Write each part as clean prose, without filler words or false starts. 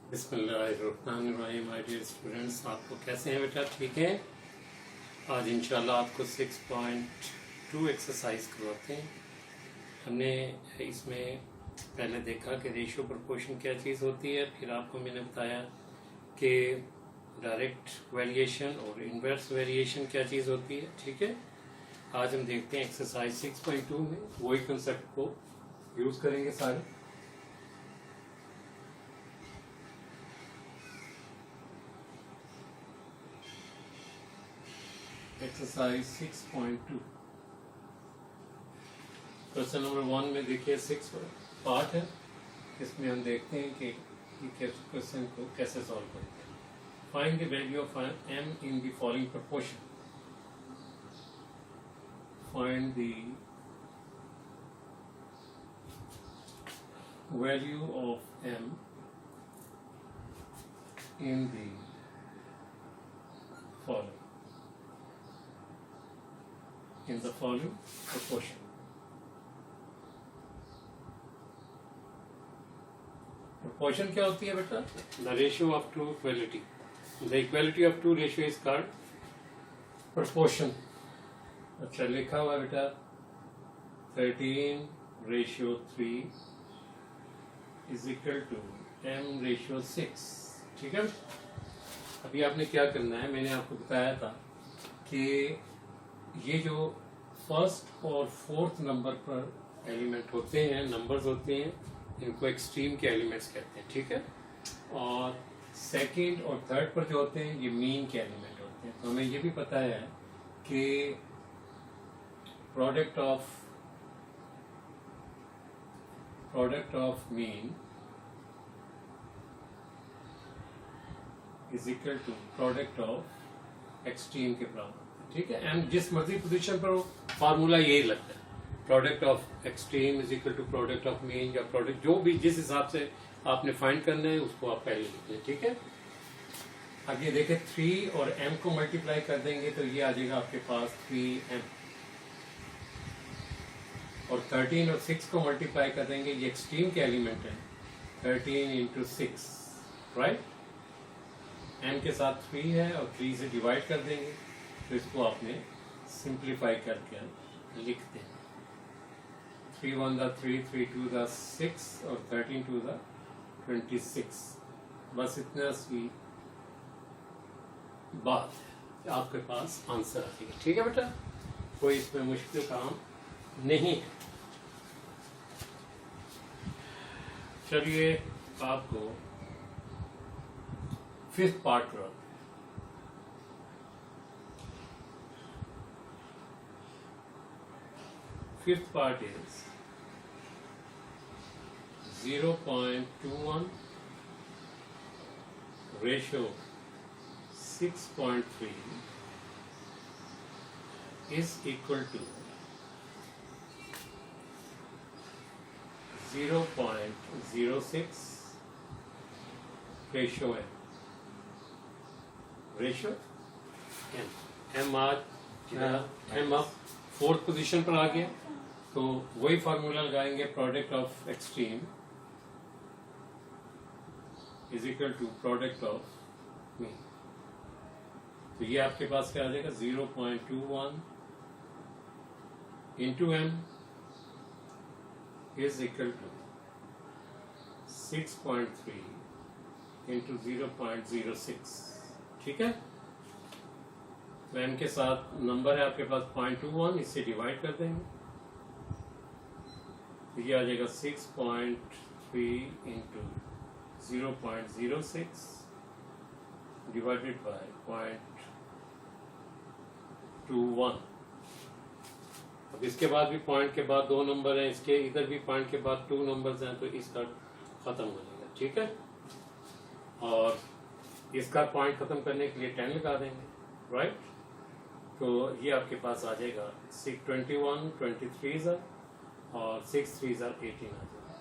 बिस्मिल्लाहिर्रहमानिर्रहीम। My dear students, आप लोग कैसे हैं बेटा? ठीक है। आज इंशाल्लाह आपको 6.2 एक्सरसाइज करवाते हैं। हमने इसमें पहले देखा कि रेशियो प्रोपोर्शन क्या चीज़ होती है, फिर आपको मैंने बताया कि डायरेक्ट वेरिएशन और इनवर्स वेरिएशन क्या चीज़ होती है। ठीक है। आज हम देखते हैं एक्सरसाइज 6.2 में वही कंसेप्ट को यूज़ करेंगे सारे। एक्सरसाइज 6.2 क्वेश्चन नंबर 1 में देखिए 6 पार्ट है। इसमें हम देखते हैं कि क्वेश्चन को कैसे सॉल्व करते हैं। Find the value of m in the following proportion. Find the value of m in the following in the following proportion. Proportion क्या होती है बेटा? The ratio of two equality. The equality of two ratio is called proportion. अच्छा लिखा हुआ बेटा 13:3 is equal to m/6। ठीक है। अभी आपने क्या करना है, मैंने आपको बताया था कि ये जो फर्स्ट और फोर्थ नंबर पर एलिमेंट होते हैं, नंबर्स होते हैं, इनको एक्सट्रीम के एलिमेंट्स कहते हैं। ठीक है। और सेकंड और थर्ड पर जो होते हैं ये मीन के एलिमेंट होते हैं। तो हमें ये भी पता है कि product of mean is equal to product of extreme के बराबर। ठीक है। एंड जिस मर्जी पोजीशन पर हो फार्मूला यही लगता है, product of extreme is equal to product of mean, या प्रोडक्ट जो भी जिस हिसाब से आपने फाइंड करना है उसको आप पहले लिख लें। ठीक है। अब ये देखें 3 और m को मल्टीप्लाई कर देंगे तो ये आ जाएगा आपके पास 3m, और 13 और 6 को मल्टीप्लाई कर देंगे, ये एक्सट्रीम के एलिमेंट है, 13 × 6, राइट। m के साथ 3 है और 3 से डिवाइड कर देंगे, तो इसको आपने सिंप्लीफाई करके लिखते हैं। 3 1 3, 3 2 6 और 13 2 26। बस इतना सी बात है, आपके पास आंसर आ जाएगा। ठीक है बेटा, कोई इसमें मुश्किल काम नहीं है। चलिए आपको फिफ्थ पार्ट करो। Fifth part is 0.21 ratio 6.3 is equal to 0.06 ratio m। Ratio m अब फोर्थ पोजीशन पर आ गया, तो वही फार्मूला लगाएंगे, product of extreme is equal to product of mean. तो ये आपके पास क्या आ जाएगा, 0.21 into m is equal to 6.3 into 0.06। ठीक है। तो m के साथ नंबर है आपके पास 0.21, इससे डिवाइड कर देंगे, ये आ जाएगा 6.3 इंटू 0.06 डिवाइडेड बाय 0.21। अब इसके बाद भी पॉइंट के बाद 2 नंबर हैं, इसके इधर भी पॉइंट के बाद 2 नंबर्स हैं, तो इसका खत्म हो जाएगा। ठीक है। और इसका पॉइंट खत्म करने के लिए 10 लगा देंगे, राइट। तो ये आपके पास आ जाएगा 621 23 और 6 3 18 आ जाएगा,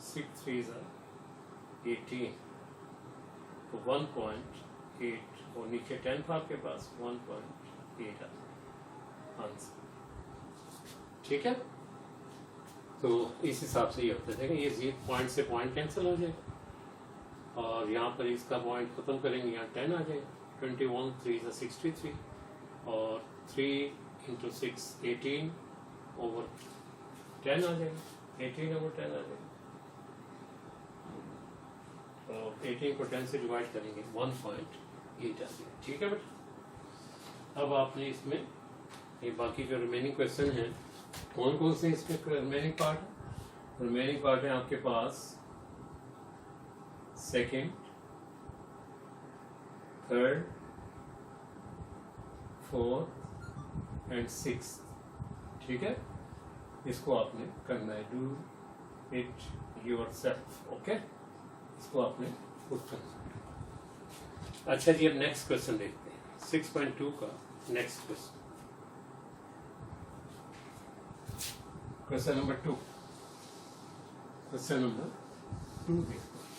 6 3 18, तो 1.8 और नीचे 10 था आपके पास, 1.8 आंसर। ठीक है। तो इस हिसाब से ये होता है, ये पॉइंट से पॉइंट कैंसिल हो जाएगा, और यहाँ पर इसका पॉइंट खत्म करेंगे, यहाँ 10 आ जाएगा, 21 3 63 और 3 इंटू 6 18 ओवर 10 आ जाएगा, 18 ओवर 10 आ जाएगा। तो 18 को 10 से डिवाइड करेंगे 1.8 आ जाएगा। ठीक है बेटा, अब आपने इसमें ये बाकी जो रिमेनिंग क्वेश्चन हैं, कौन कौन से इसमें रिमेनिंग पार्ट है? रिमेनिंग पार्ट है आपके पास second, third, fourth and six. ठीक है, इसको आपने करना है, डू इट योरसेल्फ। ओके, इसको आपने पुट करना है। अच्छा जी, अब नेक्स्ट क्वेश्चन देखते हैं, 6.2 का next question, question number 2। Question number 2 देखते हैं।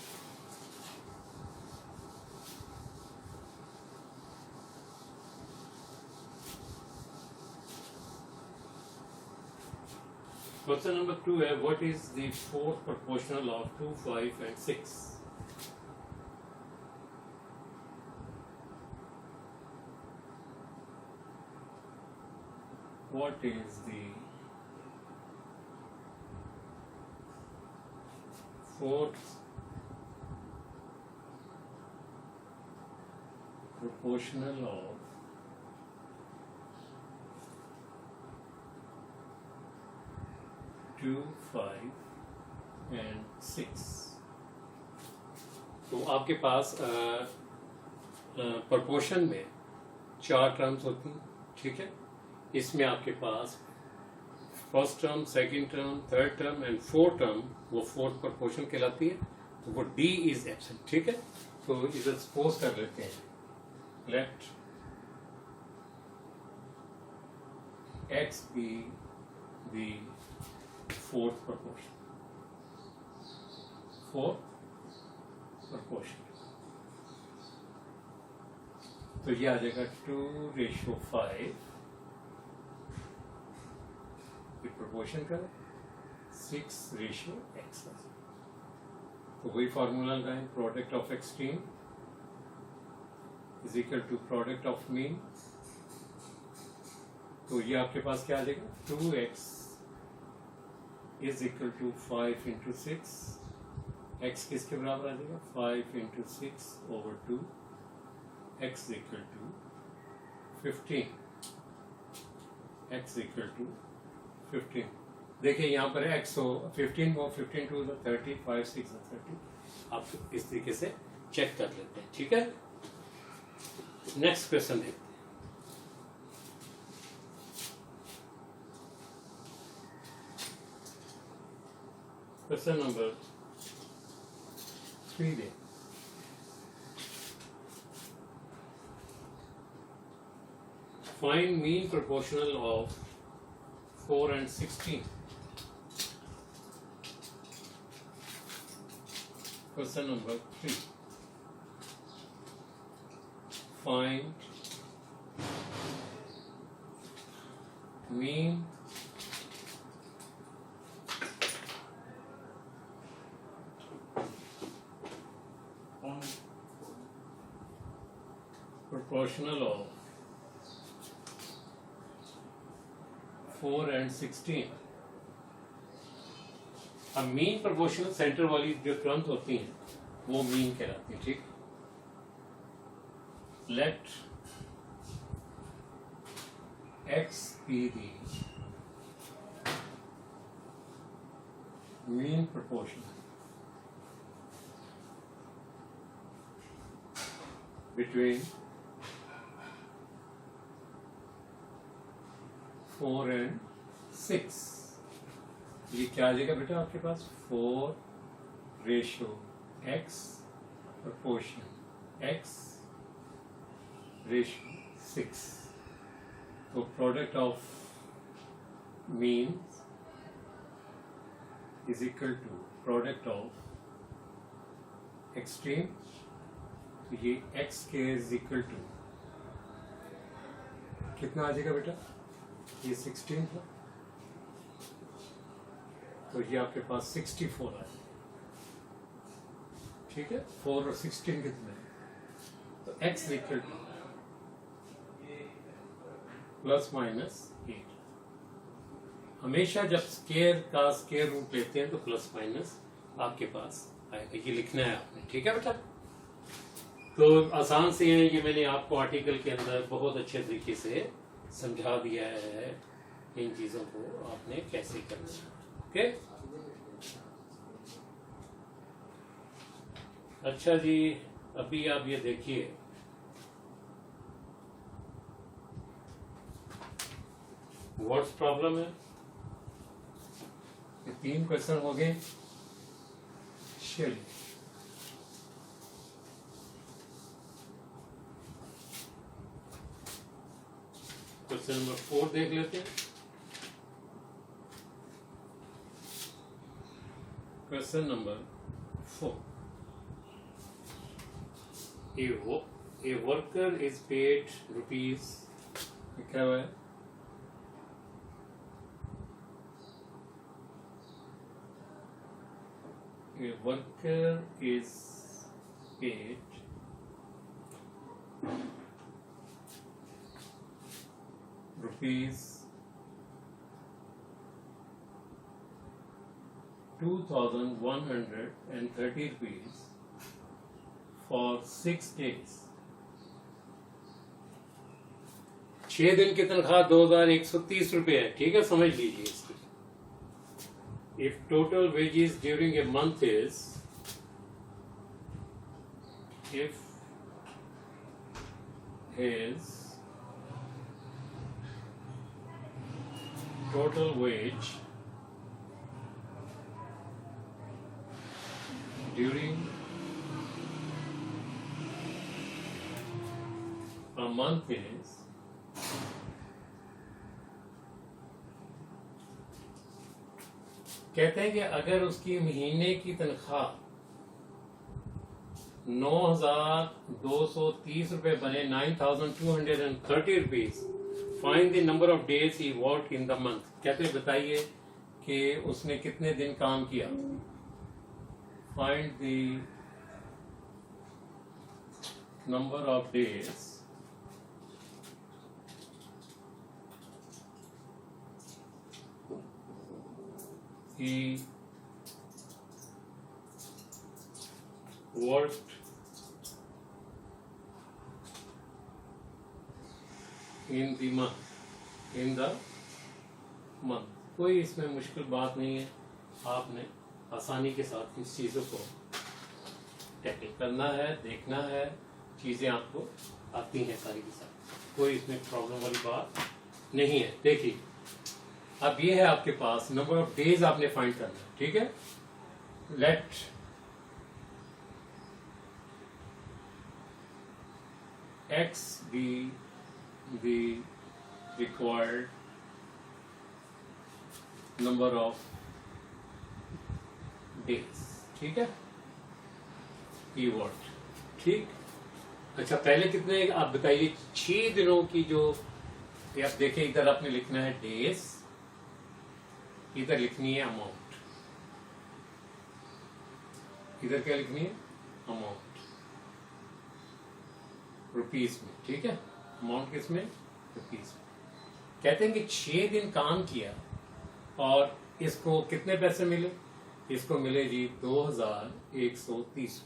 क्वेश्चन नंबर 2 है, what is the fourth proportional of 2, 5 and 6? What is the fourth proportional of 2, 5 and 6? तो आपके पास प्रोपोर्शन में 4 टर्म्स होती हैं। ठीक है, इसमें आपके पास first term, second term, third term and fourth term, वो फोर्थ प्रोपोर्शन कहलाती है, तो वो डी इज एब्सेंट। ठीक है, तो इधर सपोज कर लेते हैं, let x be the fourth proportion, तो ये आ जाएगा 2:5 प्रोपोर्शन का 6:x। तो वही फॉर्मूला लगाएं, product of extreme is equal to product of mean. तो ये आपके पास क्या आ जाएगा, 2x is equal to 5 into 6, x किसके बराबर आ जाएगा, 5 into 6 over 2, x equal to 15, x equal to 15। देखिए यहाँ पर है x, 15 वो 15 टू 30, 5 6 30। आप इस तरीके से चेक कर लेते हैं। ठीक है, नेक्स्ट क्वेश्चन देखते हैं। Question number 3 they, find mean proportional of 4 and 16. Question number 3. Find mean proportional of 4 and 16। अब मीन प्रोपोर्शनल सेंटर वाली जो टर्म्स होती हैं वो मीन कहलाती है। ठीक, let x be the mean proportion between 4 and 6। ये क्या आ जाएगा बेटा आपके पास, 4:x प्रोपोर्शन x रेशियो 6। तो product of means is equal to product of extreme. तो ये x के इज इक्वल टू कितना आ जाएगा बेटा, ये 16 था, तो ये आपके पास 64 है। ठीक है, 4 और 16 कितने, तो x equal two plus minus 8। हमेशा जब स्केयर का स्केयर रूट लेते हैं तो प्लस माइनस आपके पास आएगा, ये लिखना है आपने, ठीक है बेटा। तो आसान से है, ये मैंने आपको आर्टिकल के अंदर बहुत अच्छे तरीके से समझा दिया है, इन चीजों को आपने कैसे करना है, ओके। अच्छा जी, अभी आप ये देखिए, व्हाट्स प्रॉब्लम है, ये 3 क्वेश्चन हो गए। चलिए क्वेश्चन नंबर 4 देख लेते हैं। Question number 4, a worker is paid rupees, क्या हुआ है, a worker is paid rupees 2,130 rupees for 6 days। 6 दिन की तनख्वाह 2,130 रुपए है, ठीक है, समझ लीजिए इसकी। If total wages during a month is, if his total wage during a month is कहते हैं कि अगर उसकी महीने की तनख्वाह 9,230 रुपए बने, 9,230 rupees, find the number of days he work in the month. कहते हैं बताइए कि उसने कितने दिन काम किया। Find the number of days he worked in the month। कोई इसमें मुश्किल बात नहीं है, आपने आसानी के साथ इस चीजों को टैकल करना है, देखना है, चीजें आपको आती हैं सारी की सारी, कोई इसमें प्रॉब्लम वाली बात नहीं है। देखिए अब ये है आपके पास नंबर ऑफ डेज आपने फाइंड करना है, ठीक है। लेट x be the required number of days, ठीक है, कीवर्ड, ठीक। अच्छा पहले कितने आप बताइए, 6 दिनों की जो, आप देखिए इधर आपने लिखना है डेज, इधर लिखनी है अमाउंट, इधर क्या लिखनी है, अमाउंट रुपीस में, ठीक है, अमाउंट किसमें, रुपीस में। कहते हैं कि 6 दिन काम किया और इसको कितने पैसे मिले, इसको मिले जी 2,130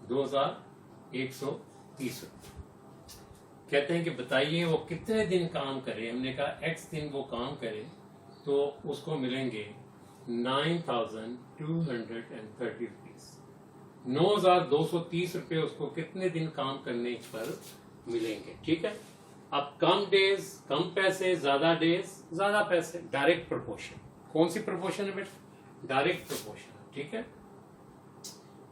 2,130। कहते हैं कि बताइए वो कितने दिन काम करे, हमने कहा x दिन वो काम करे तो उसको मिलेंगे 9,230 रुपीज। 9,230 रुपए उसको कितने दिन काम करने पर मिलेंगे, ठीक है। अब कम डेज कम पैसे, ज्यादा डेज ज्यादा पैसे, डायरेक्ट प्रोपोर्शन। कौन सी प्रोपोर्शन है बेटा, डायरेक्ट प्रोपोर्शन, ठीक है।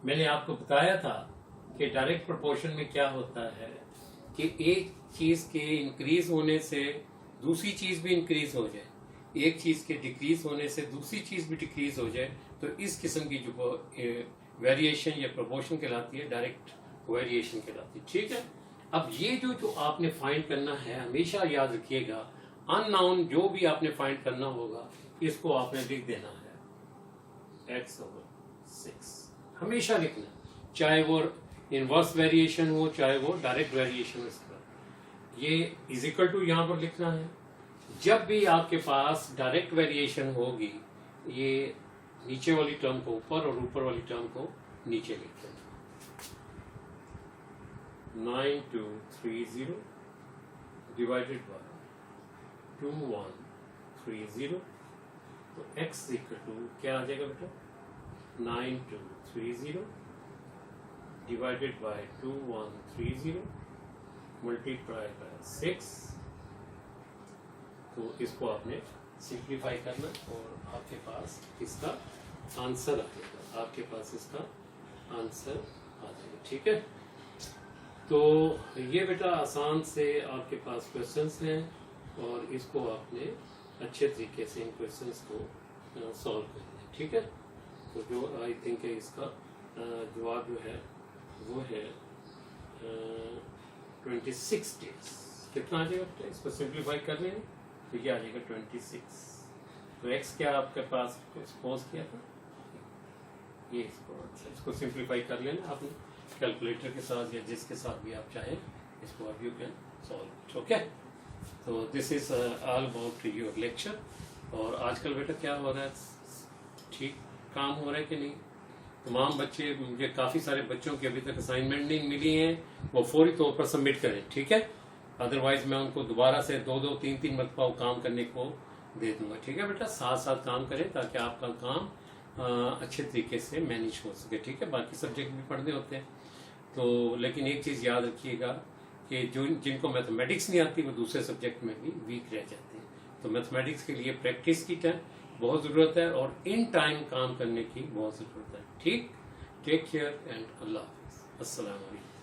मैंने आपको बताया था कि डायरेक्ट प्रोपोर्शन में क्या होता है कि एक चीज के इंक्रीज होने से दूसरी चीज भी इंक्रीज हो जाए, एक चीज के डिक्रीज होने से दूसरी चीज भी डिक्रीज हो जाए, तो इस किस्म की जो वेरिएशन या प्रोपोर्शन कहलाती है, डायरेक्ट वेरिएशन कहलाती है, ठीक है। अब ये जो आपने फाइंड करना है, हमेशा याद रखिएगा, अननाउन जो भी आपने फाइंड करना होगा इसको आपने लिख देना है x/6, हमेशा लिखना। चाहे वो इनवर्स वेरिएशन हो चाहे वो डायरेक्ट वेरिएशन हो। इसका ये इज इक्वल टू यहाँ पर लिखना है। जब भी आपके पास डायरेक्ट वेरिएशन होगी, ये नीचे वाली टर्म को ऊपर और ऊपर वाली टर्म को नीचे लिख देना। 9230 डिवाइडेड बाय 2130, तो x इक्वल टू क्या आ जाएगा बेटा, 9230 डिवाइडेड बाय 2130 मल्टीप्लाई बाय 6। तो इसको आपने सिंप्लीफाई करना और आपके पास इसका आंसर आ जाएगा, आपके पास इसका आंसर आ जाएगा। ठीक है, तो ये बेटा आसान से आपके पास क्वेश्चंस हैं और इसको आपने अच्छे तरीके से इन क्वेश्चंस को सॉल्व करना है। ठीक है, तो जो आई थिंक है इसका जवाब जो है वो है 26 डेज। कितना आ जाएगा बेटा, इसको सिंप्लीफाई कर लेंगे तो ये आ जाएगा 26। तो x क्या आपके पास सपोज किया था, ये इसको सिंप्लीफाई कर लेना आपने कैलकुलेटर के साथ या जिसके साथ भी आप चाहें, इसको अब यू कैन सॉल्व। ओके, तो this is all about your lecture. और आजकल बेटा क्या हो रहा है, ठीक काम हो रहा है कि नहीं? तमाम बच्चे, मुझे काफ़ी सारे बच्चों की अभी तक असाइनमेंट नहीं मिली हैं, वो फौरी तौर पर सबमिट करें। ठीक है, अदरवाइज मैं उनको दोबारा से 2-2, 3-3 मरतबा काम करने को दे दूंगा। ठीक है बेटा, साथ साथ काम करें ताकि आपका काम अच्छे तरीके से मैनेज हो सके। ठीक है, बाकी सब्जेक्ट भी पढ़ने होते हैं तो, लेकिन एक चीज़ याद रखिएगा कि जो जिनको मैथमेटिक्स नहीं आती वो दूसरे सब्जेक्ट में भी वीक रह जाते हैं। तो मैथमेटिक्स के लिए प्रैक्टिस की बहुत ज़रूरत है और इन टाइम काम करने की बहुत ज़रूरत है। ठीक, टेक केयर एंड अल्लाह हाफ़िज़। अस्सलाम वालेकुम।